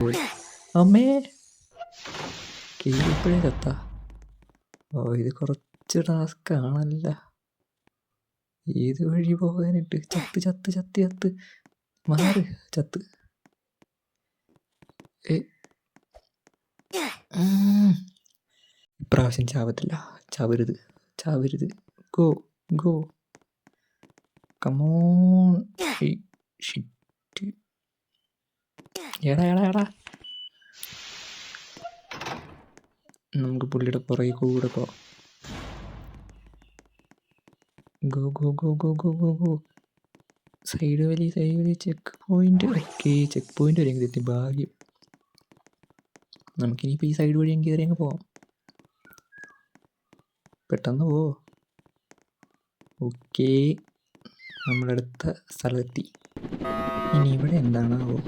അമ്മേ കീഴിപ്പോഴേ ചത്ത. ഓ ഇത് കുറച്ച് ടാസ്ക് ആണല്ല. ഏത് വഴി പോകാനിട്ട്? ചത്ത് ചത്ത് ചത്ത് ചത്ത് മാറ് ചത്ത്. ഇപ്രാവശ്യം ചാവത്തില്ല. ചാവരുത് ചാവരുത്. Go go come on. ഷിറ്റ്. എടാ എടാ എടാ നമുക്ക് പുള്ളിയുടെ പുറകെ കൂടെ പോവാം. Go go go go go go go. Side വലി checkpoint. Okay checkpoint വരെ എത്തി. ഭാഗ്യം. നമുക്കിനിയിപ്പോൾ ഈ സൈഡ് വഴി കയറി അങ്ങ് പോവാം. പെട്ടെന്ന് പോ. ഓക്കെ നമ്മളടുത്ത സ്ഥലത്തെത്തി. ഇനി ഇവിടെ എന്താണാവോ?